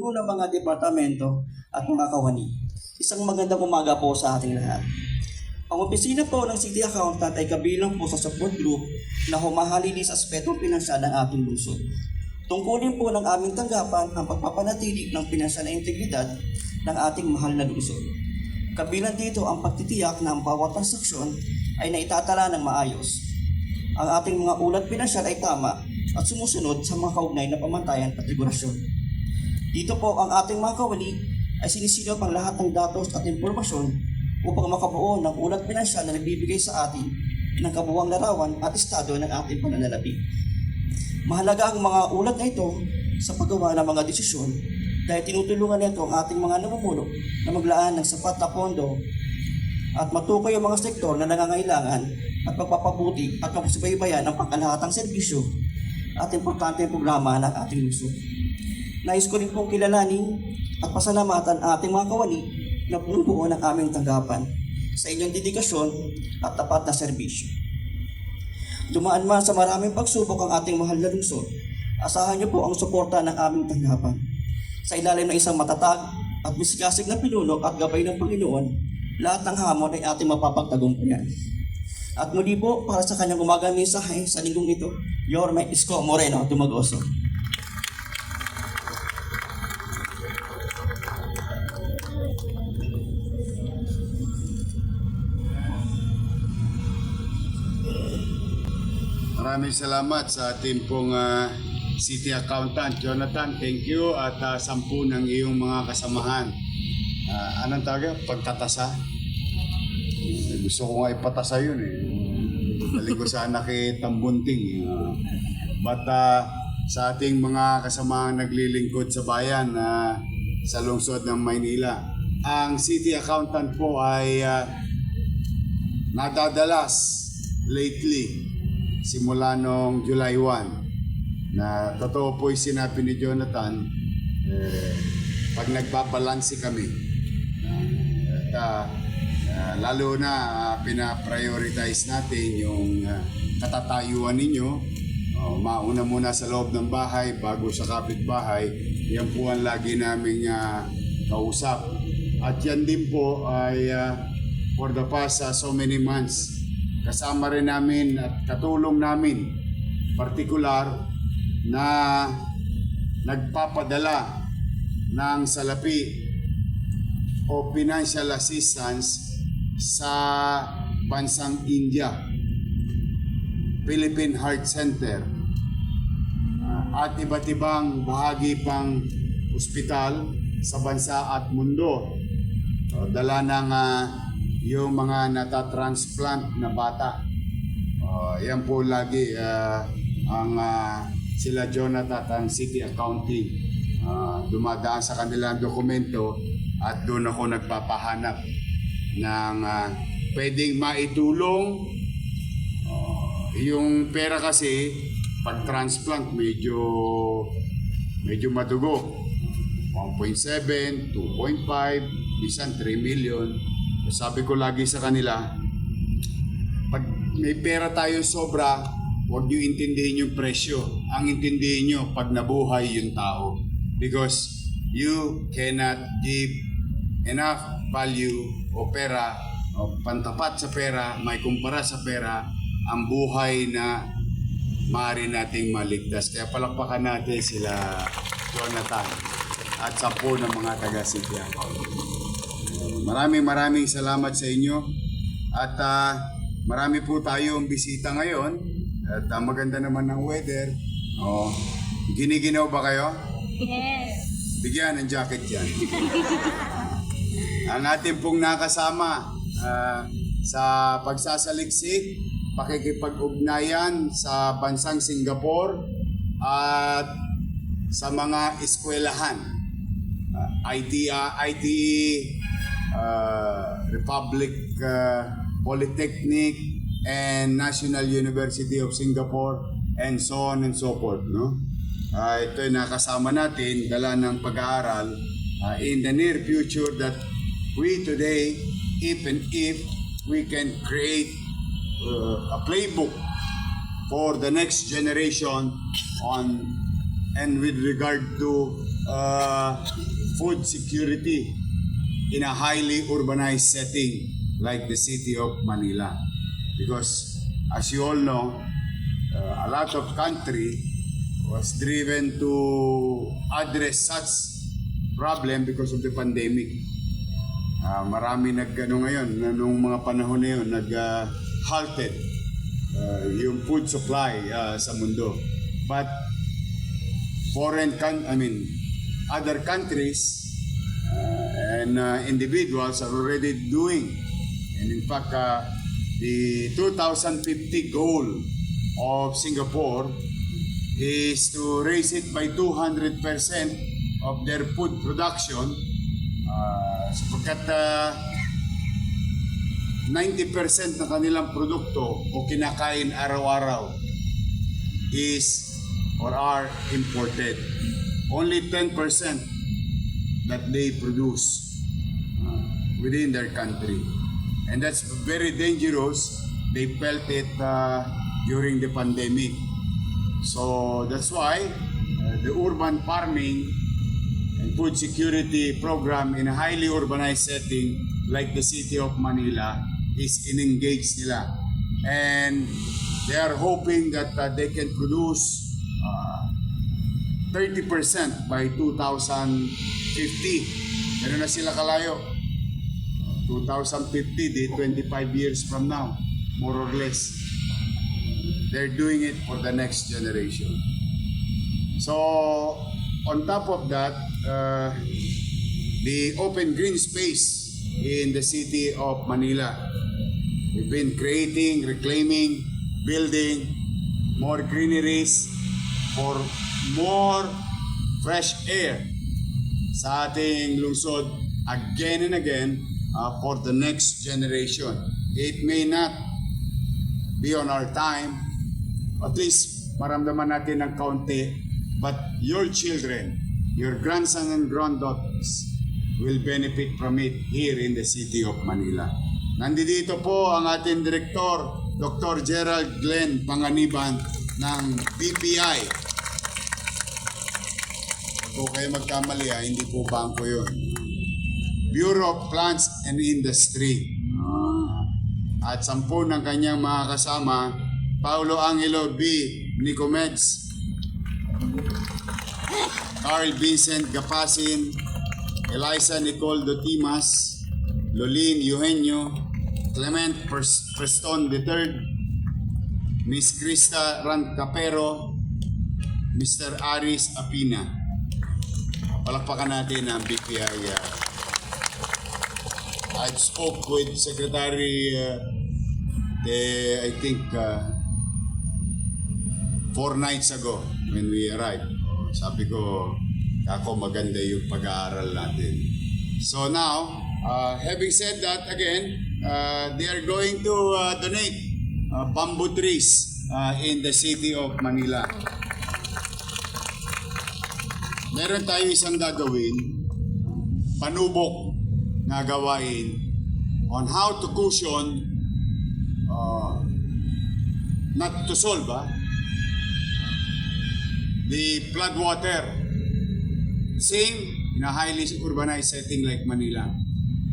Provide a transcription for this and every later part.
puno ng mga departamento at mga kawani. Isang magandang umaga po sa ating lahat. Ang opisina po ng City Accountant ay kabilang po sa support group na humahalili sa aspetong pinansyal ng ating lungsod. Tungkulin po ng aming tanggapan ang pagpapanatili ng pinansyal na integridad ng ating mahal na lungsod. Kabilang dito ang pagtitiyak na ang bawat transaksyon ay naitatala ng maayos. Ang ating mga ulat pinansyal ay tama at sumusunod sa mga kaugnay na pamantayan at regulasyon. Dito po ang ating mga kawani ay sinisilip ang lahat ng datos at impormasyon upang makabuo ng ulat pinansyal na nagbibigay sa atin ng kabuuang larawan at estado ng ating pananalapi. Mahalaga ang mga ulat na ito sa paggawa ng mga desisyon dahil tinutulungan nito ang ating mga namumuno na maglaan ng sapat na pondo at matukoy ang mga sektor na nangangailangan at magpapabuti at magsubaybayan ang pangkalahatang serbisyo at importanteng programa ng ating lungsod. Nais ko rin pong kilalanin at pasalamatan ang ating mga kawani na bumubuo ng aming tanggapan sa inyong dedikasyon at tapat na serbisyo. Dumaan man sa maraming pagsubok ang ating mahal na lungsod, asahan niyo po ang suporta ng aming tanggapan. Sa ilalim ng isang matatag at misigasig na pinuno at gabay ng Panginoon, lahat ng hamon ay ating mapapagtagumpayan. At muli po, para sa kanyang umagang mensahe sa linggong ito, Yorme Isko Moreno Dumagoso. Maraming salamat sa ating pong City Accountant. Jonathan, thank you at 10 ng iyong mga kasamahan. Anong tawag? Pagtatasa? Gusto ko nga ipatasa yun eh. Galing ko sana kay Tambunting. But sa ating mga kasamahan naglilingkod sa bayan sa lungsod ng Maynila, ang City Accountant po ay nadadalas lately simula noong July 1 na totoo po yung sinabi ni Jonathan pag nagbabalansi kami at lalo na pina-prioritize natin yung katatayuan ninyo. Mauna muna sa loob ng bahay bago sa kapitbahay. Yan po ang lagi naming kausap. At yan din po ay for the past so many months kasama rin namin at katulong namin partikular na nagpapadala ng salapi o financial assistance sa bansang India, Philippine Heart Center at iba't ibang bahagi pang ospital sa bansa at mundo. Dala ng yung mga natatransplant na bata. Yan po lagi ang sila Jonathan at ang City Accounting dumadaan sa kanilang dokumento at doon ako nagpapahanap ng pwedeng maitulong. Yung pera kasi pag transplant medyo madugo. 1.7, 2.5, minsan 3 million. Sabi ko lagi sa kanila, pag may pera tayo sobra, huwag nyo intindihin yung presyo. Ang intindihin nyo pag nabuhay yung tao. Because you cannot give enough value o pera o pantapat sa pera, may kumpara sa pera, ang buhay na maaari nating maligtas. Kaya palakpakan natin sila Jonathan at 10 ng mga taga-City Accounting. Maraming salamat sa inyo at marami po tayong bisita ngayon at maganda naman ng weather. Giniginaw ba kayo? Yes. Bigyan ng jacket yan. Ang ating pong nakasama sa pagsasaliksik, pakikipag-ugnayan sa bansang Singapore at sa mga eskwelahan. ITE, Republic Polytechnic and National University of Singapore and so on and so forth, no? Ito ay nakasama natin dala ng pag-aaral in the near future that we today, if we can create a playbook for the next generation on and with regard to food security in a highly urbanized setting like the city of Manila. Because as you all know, a lot of country was driven to address such problem because of the pandemic. Marami ngayon, nung mga panahon na yun, halted yung food supply sa mundo. But other countries and individuals are already doing. And in fact, the 2050 goal of Singapore is to raise it by 200% of their food production, sapagkat 90% ng kanilang produkto o kinakain araw-araw is or are imported. Only 10% that they produce within their country. And that's very dangerous. They felt it during the pandemic. So that's why the urban farming and food security program in a highly urbanized setting like the city of Manila is in-engage nila. And they are hoping that they can produce 30% by 2050. Ganun na sila kalayo. 2050, di 25 years from now, more or less. They're doing it for the next generation. So, on top of that, the open green space in the city of Manila. We've been creating, reclaiming, building more greeneries for more fresh air sa ating lungsod again and again for the next generation. It may not be on our time, at least maramdaman natin ng kaunti, but your children, your grandson and granddaughters will benefit from it here in the city of Manila. Nandito po ang ating Direktor, Dr. Gerald Glenn Panganiban ng BPI. Huwag po kayo magkamali hindi po bangko yun. Bureau of Plants and Industry. At 10 ng kanyang mga kasama, Paulo Angelo B. Nicomeds, Carl Vincent Gapasin, Eliza Nicole Dotimas, Lolene Eugenio, Clement Preston III, Miss Krista Rancapero, Mr. Aris Apina. Palakpakan natin ang BPI. I spoke with Secretary, I think 4 nights ago when we arrived. Sabi ko, ako maganda yung pag-aaral natin. So now, having said that again, they are going to donate bamboo trees in the city of Manila. Meron tayo isang gagawin, panubok na gawain on how to cushion, not to solve, the flood water. Same in a highly urbanized setting like Manila.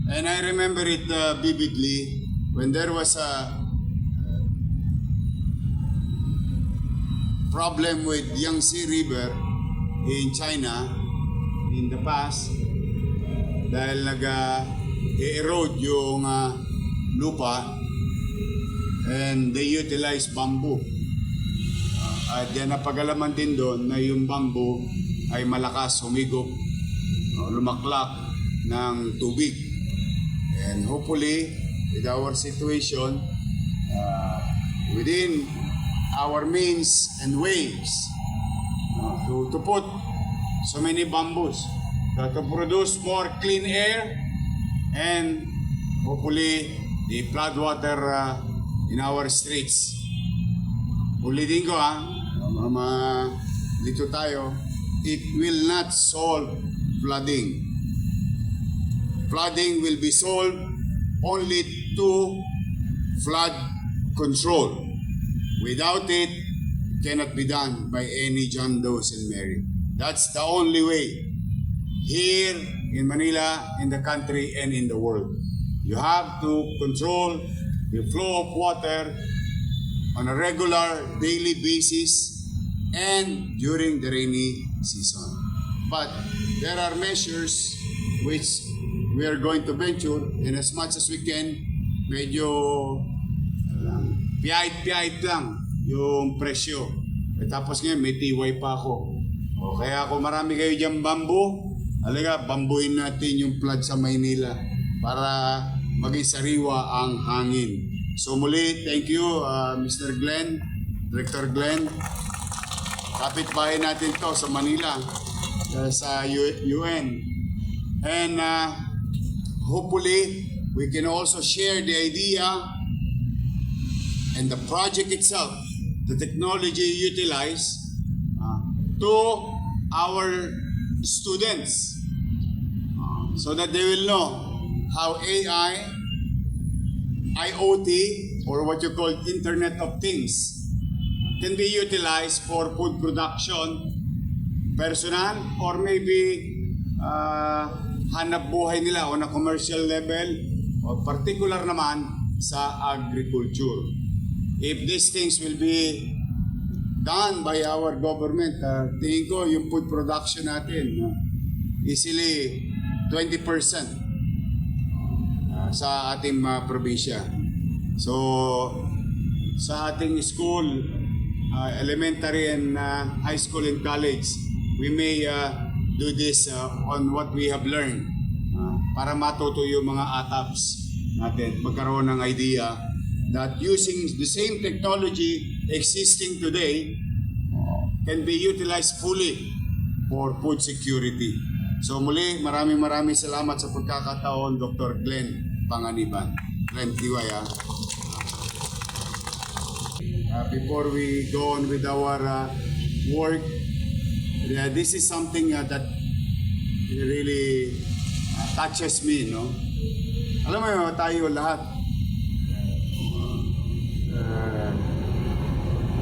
And I remember it vividly when there was a problem with Yangtze River in China in the past dahil nag-erode yung lupa and they utilize bamboo. At yan napagalaman din doon na yung bamboo ay malakas humigop, lumaklak ng tubig. And hopefully, with our situation, within our means and ways, to put so many bamboos, to produce more clean air and hopefully the flood water in our streets. Ulitin ko dito tayo, it will not solve flooding. Flooding will be solved only to flood control. Without it, it cannot be done by any John Doe and Mary. That's the only way here in Manila, in the country, and in the world. You have to control the flow of water on a regular daily basis and during the rainy season. But there are measures which we are going to venture in as much as we can. Medyo piyait-piyait lang yung presyo. Tapos ngayon may tiway pa ako. O kaya kung marami kayo dyan bambu, alaga, bambuin natin yung flood sa Maynila para maging sariwa ang hangin. So muli, thank you Mr. Glenn, Director Glenn. Kapitbahay natin to sa Manila, sa UN. And hopefully, we can also share the idea and the project itself, the technology utilized to our students so that they will know how AI, IoT, or what you call Internet of Things can be utilized for food production, personal, or maybe hanap buhay nila on a commercial level, or particular naman sa agriculture. If these things will be done by our government, tingin ko yung food production natin easily 20% sa ating probinsya. So sa ating school, elementary and high school and college, we may do this on what we have learned para matuto yung mga ATAPs natin, magkaroon ng idea that using the same technology existing today can be utilized fully for food security. So muli, maraming salamat sa pagkakataon, Dr. Glenn Panganiban. Glenn Tiway. Before we go on with our work, this is something that really touches me, no? Alam mo, tayo lahat,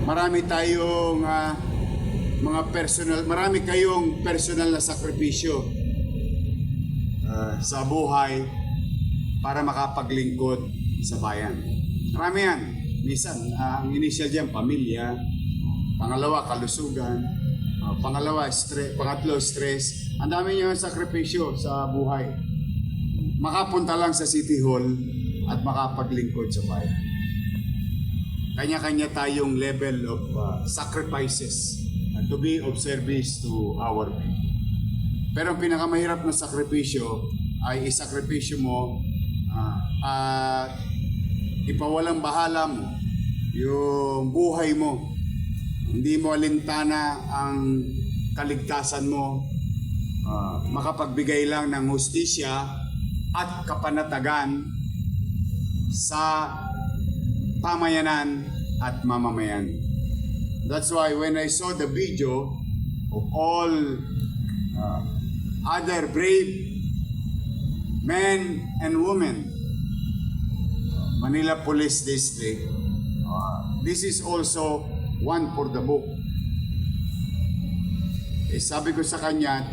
marami tayong mga personal, marami kayong personal na sakripisyo sa buhay para makapaglingkod sa bayan. Marami yan. Minsan, ang initial dyan, pamilya. Pangalawa, kalusugan. Pangatlo, stress. Ang dami nyo sakripisyo sa buhay. Makapunta lang sa City Hall at makapaglingkod sa bayan. Kanya-kanya tayong level of sacrifices to be of service to our people. Pero ang pinakamahirap na sakripisyo ay isakripisyo mo at ipawalang bahala mo yung buhay mo. Hindi mo alintana ang kaligtasan mo, makapagbigay lang ng hustisya at kapanatagan sa pamayanan at mamamayan. That's why when I saw the video of all other brave men and women, Manila Police District, this is also one for the book. Sabi ko sa kanya,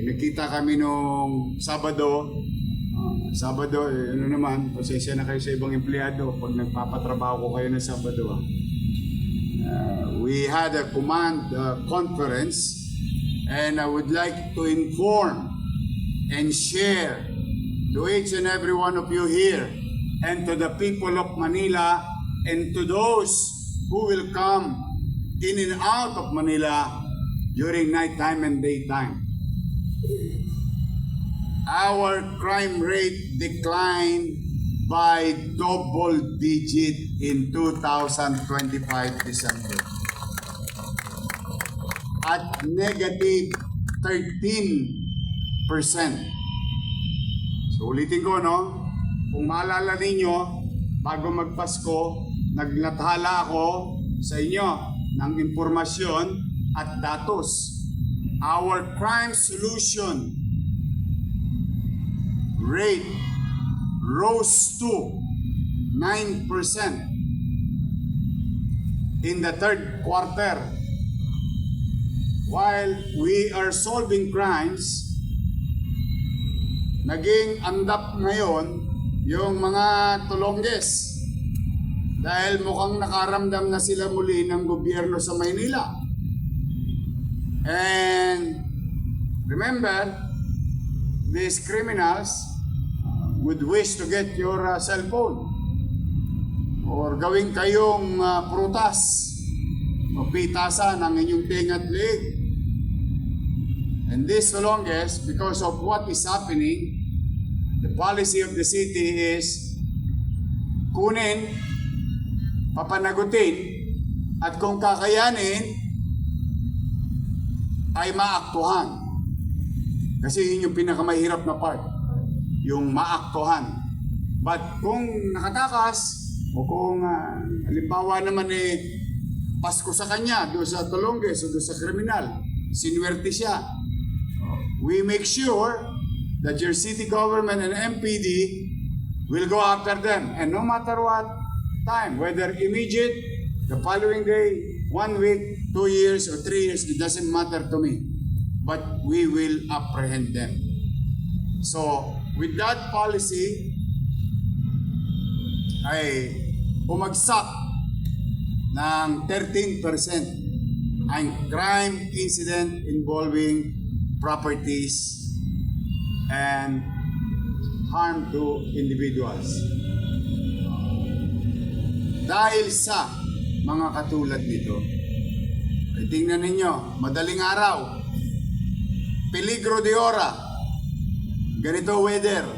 nakita kami nung Sabado, ano naman, pasensya na kayo sa ibang empleyado pag nagpapatrabaho ko kayo ng Sabado. We had a command conference, and I would like to inform and share to each and every one of you here and to the people of Manila and to those who will come in and out of Manila during nighttime and daytime. Our crime rate declined by double digit in 2025 December. At negative 13%. So ulitin ko, no? Kung maalala ninyo, bago magpasko, naglathala ako sa inyo ng impormasyon at datos. Our crime solution rate rose to 9% in the third quarter. While we are solving crimes, naging andap ngayon yung mga Tulongges. Dahil mukhang nakaramdam na sila muli ng gobyerno sa Maynila. And remember, these criminals would wish to get your cellphone or gawin kayong prutas o pitasan ng inyong tingat leg. And this Tulongges, because of what is happening, the policy of the city is kunin, papanagutin, at kung kakayanin, ay maaktuhan. Kasi yun yung pinakamahirap na part, yung maaktuhan. But kung nakatakas, o kung halimbawa naman Pasko sa kanya, doon sa Tulongges o doon sa kriminal, sinwerte siya. We make sure that your city government and MPD will go after them. And no matter what time, whether immediate, the following day, 1 week, 2 years, or 3 years, it doesn't matter to me. But we will apprehend them. So, with that policy, ay bumagsak ng 13% ang crime incident involving properties and harm to individuals. Dahil sa mga katulad nito, ay tingnan ninyo, madaling araw, peligro de ora, ganito weather,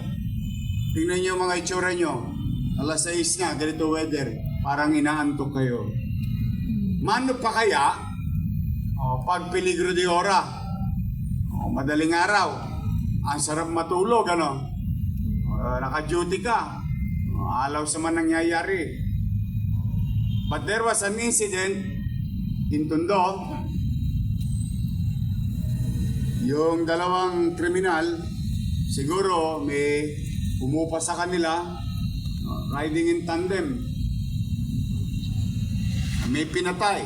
tingnan nyo mga itsura nyo, alas 6 na, ganito weather, parang inaantok kayo. Mano pa kaya, pag peligro de ora, madaling araw, ang sarap matulog, ano? Naka-duty ka, alaw sa man nangyayari. But there was an incident in Tondo, yung dalawang kriminal, siguro may umupa sa kanila, riding in tandem. May pinatay.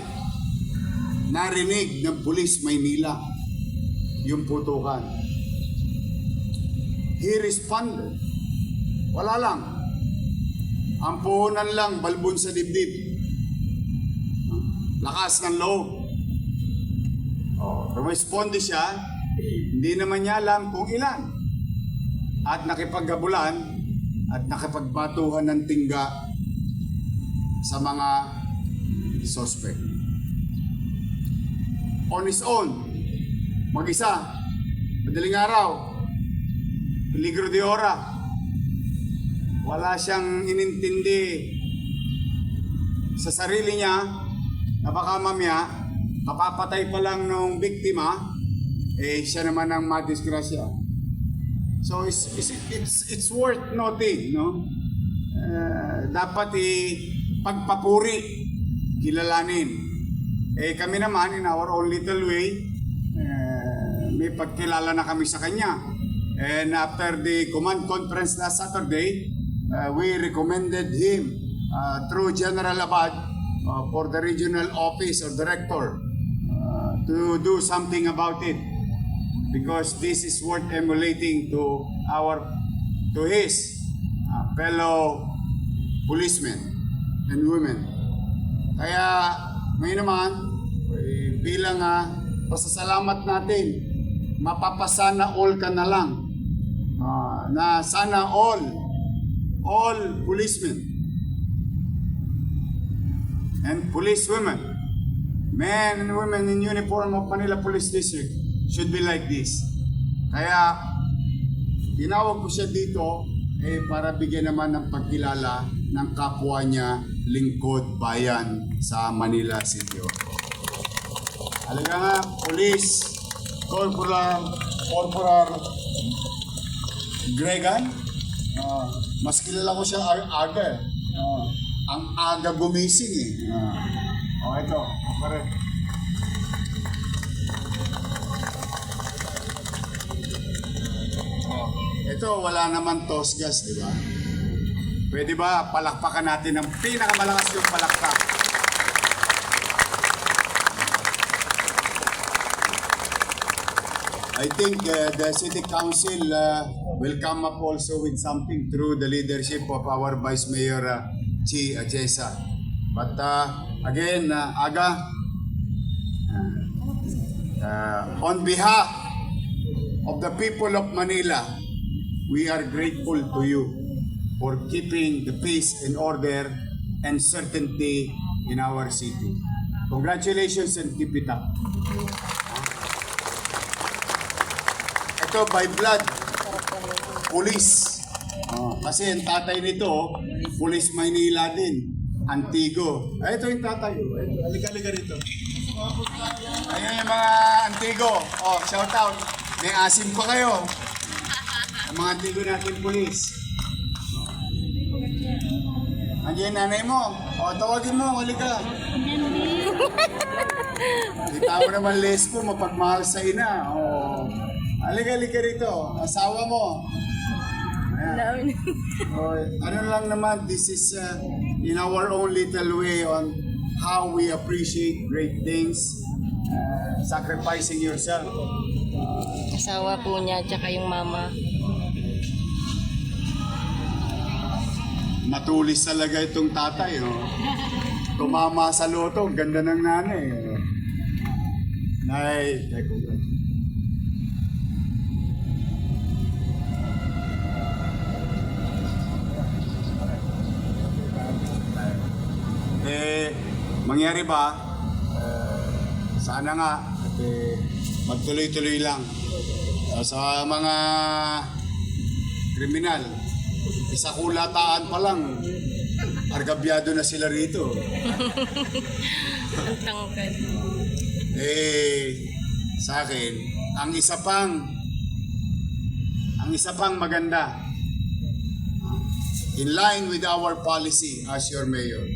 Narinig ng pulis Maynila yung putukan. He responded. Wala lang. Ang puhunan lang, balbon sa dibdib. Lakas ng loob. Responde siya, hindi naman niya alam kung ilan. At nakipaggabulan at nakipagpatuhan ng tingga sa mga suspect. On his own, mag-isa, madaling araw, peligro de ora, wala siyang inintindi sa sarili niya na baka mamaya, kapapatay pa lang ng biktima, siya naman ang madisgrasya. So it's worth noting, no? Dapat pagpapuri, kilalanin. Kami naman, in our own little way, may pagkilala na kami sa kanya. And after the command conference last Saturday, we recommended him through General Abad for the regional office or director to do something about it. Because this is worth emulating to his fellow policemen and women. Kaya ngayon naman, bilang pasasalamat natin, mapapasana all ka na lang. Na sana all policemen and policewomen, men and women in uniform of Manila Police District should be like this. Kaya tinawag ko siya dito para bigyan naman ng pagkilala ng kapwa niya lingkod bayan sa Manila City. Alaga nga, Police Corporal Gregan, mas kilala ko siya aga. Ang aga gumising ito, pare. Ito, wala naman tosgas, di ba? Pwede ba palakpakan natin ng pinakamalakas yung palakpak? I think the City Council will come up also with something through the leadership of our Vice Mayor Chi Achesa. But again, Aga, on behalf of the people of Manila, we are grateful to you for keeping the peace and order and certainty in our city. Congratulations and keep it up. Ito, by blood, police. Kasi ang tatay nito, police Maynila din. Antigo. Ay, ito yung tatay. Halika rito. Ayun yung mga Antigo. Shout out. May asim pa kayo. Ang mga Antigo natin, police. Andiyan nanay mo. Tawagin mo. Halika. Kita mo naman lesbo, mapagmahal sa ina. Halika rito. Asawa mo. Ayan. Ano lang naman, this is in our own little way on how we appreciate great things. Sacrificing yourself. Asawa po niya, tsaka yung mama. Matulis talaga itong tatay. Tumama sa loto. Ganda ng nanay. Nay, mangyari ba? Sana nga at magtuloy-tuloy lang. Sa mga kriminal, isa kulataan pa lang, argabyado na sila rito. Ang tangkad. Sa akin, ang isa pang maganda, in line with our policy as your mayor,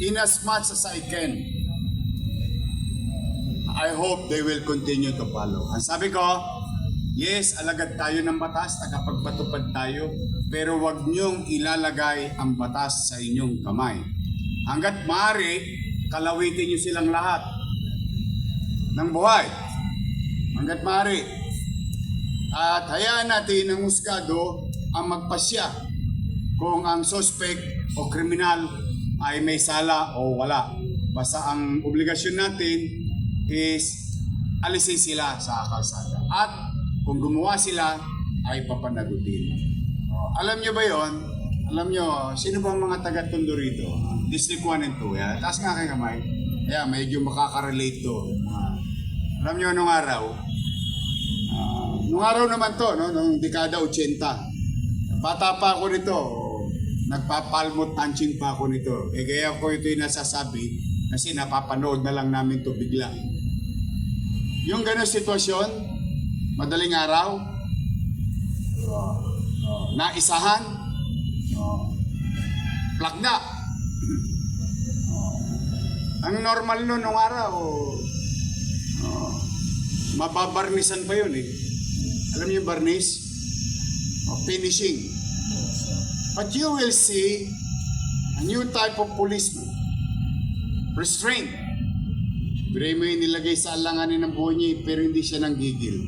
in as much as I can, I hope they will continue to follow. Ang sabi ko, yes, alagad tayo ng batas, nakapagpatupad tayo, pero wag niyong ilalagay ang batas sa inyong kamay. Hanggat maaari, kalawitin niyo silang lahat ng buhay. Hanggat maaari. At hayaan natin ang husgado ang magpasya kung ang suspect o kriminal ay may sala o wala. Basta ang obligasyon natin is alisin sila sa kalsada. At kung gumawa sila, ay papanagutin. Alam nyo ba yon? Alam nyo, sino ba ang mga taga-Tondo rito? District 1 and 2. Yeah? Taas nga kayo kamay. Yeah, medyo makaka-relate to. Alam nyo, nung araw naman to, no? Nung dekada 80. Bata pa ako nito. Nagpapalmot punching pa ako nito. Kaya ko ito yung nasasabi kasi napapanood na lang namin to bigla. Yung gano'ng sitwasyon, madaling araw, naisahan, plakda. Ang normal nun nung araw, mababarnisan pa yun eh. Alam niyo yung barnis? Finishing. But you will see a new type of policeman. Restraint. Pero mo yung nilagay sa alanganin ng buhay niya pero hindi siya nanggigil.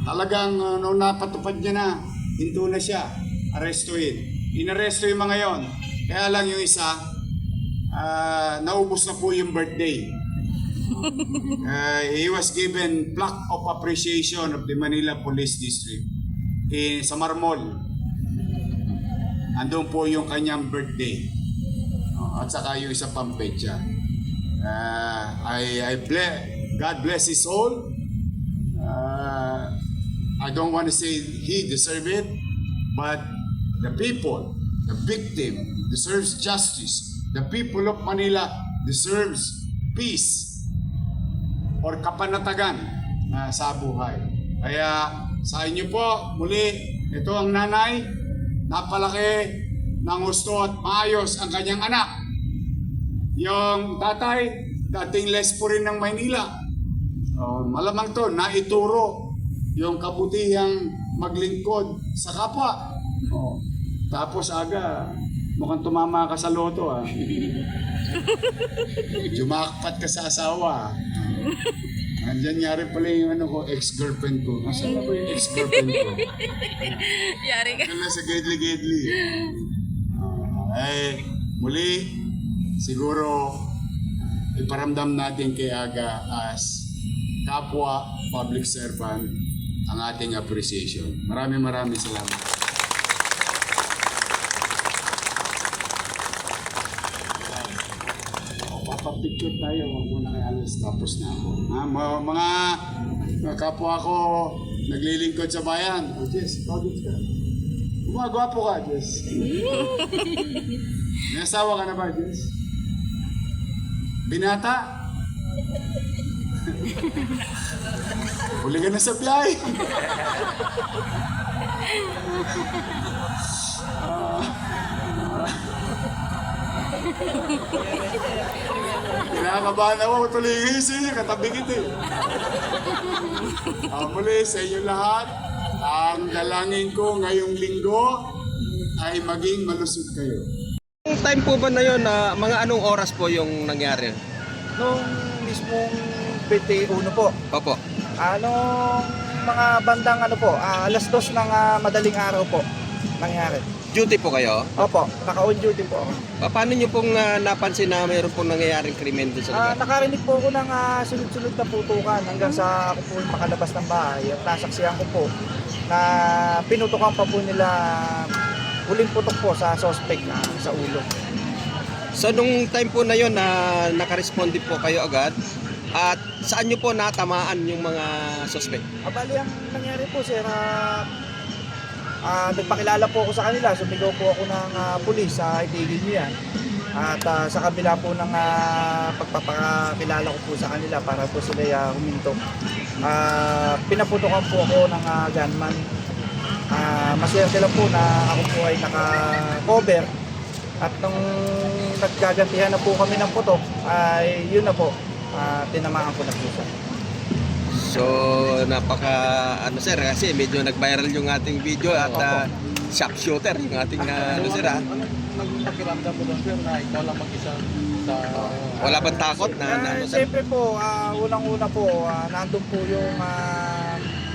Talagang nung napatupad niya na, hinto na siya, arestuin. Inaresto yung mga yon. Kaya lang yung isa, naubos na po yung birthday. He was given plaque of appreciation of the Manila Police District sa Marmol. Andun po yung kanyang birthday. At saka yung isa pang petsa. God bless his soul. I don't want to say he deserved it, but the people, the victim deserves justice. The people of Manila deserves peace or kapanatagan sa buhay. Kaya sa inyo po, muli, ito ang nanay, napalaki ng gusto at maayos ang kanyang anak. Yung tatay, dating lesbo rin ng Maynila. Malamang to, naituro yung kabutihang maglingkod sa kapwa. Tapos aga, mukhang tumama ka sa loto Jumakpat ka sa asawa. Nandyan nga rin pala yung ano ko, ex-girlfriend ko. Nasaan na ba yung ex-girlfriend ko? Yari ka. Kala sa gedli-gedli. Muli, siguro, iparamdam natin kay Aga as kapwa public servant ang ating appreciation. Maraming salamat. Papapicture tayo, wag muna kay Alice, tapos na ako. Mga kapwa ko, naglilingkod sa bayan. Oh, Jess, pagod ka. Gumagwapo ka, Jess. May asawa ka na ba, Jess? Binata? Huli ka na sa biyahe. Kinakabahan ako, tuloy kayo sa inyo, katabi kita eh. Muli sa inyo lahat, ang dalangin ko ngayong linggo ay maging malusog kayo. Yung time po ba na yun, mga anong oras po yung nangyari? Nung mismong 21 po. Opo. Anong mga bandang alas 2 ng madaling araw po nangyari. Duty po kayo? Opo, naka-on duty po ako. Paano nyo pong napansin na mayroon pong nangyayaring krimen doon sa lugar? Nakarinig po ako ng sunod-sunod na putukan hanggang sa ako po makalabas ng bahay. At nasaksihan ko po na pinutukan pa po nila huling putok po sa suspect sa ulo. So nung time po na yun na nakaresponde po kayo agad, at saan nyo po natamaan yung mga suspect? Bali, ang nangyari po sir, nagpakilala po ako sa kanila, sumigaw po ako ng pulis sa itigil niya. At sa kabila po ng pagpapakilala ko po sa kanila para po sila huminto. Pinaputokan po ako ng gunman. Maswerte lang po na ako po ay naka-cover. At nung naggagantihan na po kami ng putok, ay yun na po, tinamaan ko na po siya. So sir, kasi medyo nag-viral yung ating video at shock shooter yung ating sir Anong pakiramdam mo doon, sir, na ikaw lang mag-isa sa... wala bang takot na sir? Siyempre po, unang-una po, nandun po yung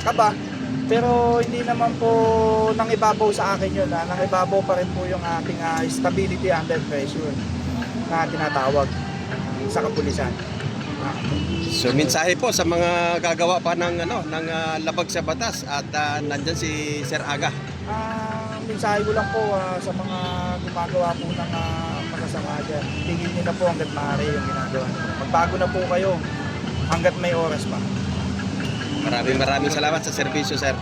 kaba. Pero hindi naman po nang ibabaw sa akin yun. Nang ibabaw pa rin po yung ating stability under pressure na tinatawag sa kapulisan. So mensahe po sa mga gagawa pa ng labag sa batas at nandyan si Sir Aga. Mensahe ko lang po sa mga gumagawa po ng masasama dyan. Tingin nyo na po hanggat maaari yung ginagawa nyo. Magbago na po kayo hanggat may oras pa. Maraming salamat sa serbisyo, sir.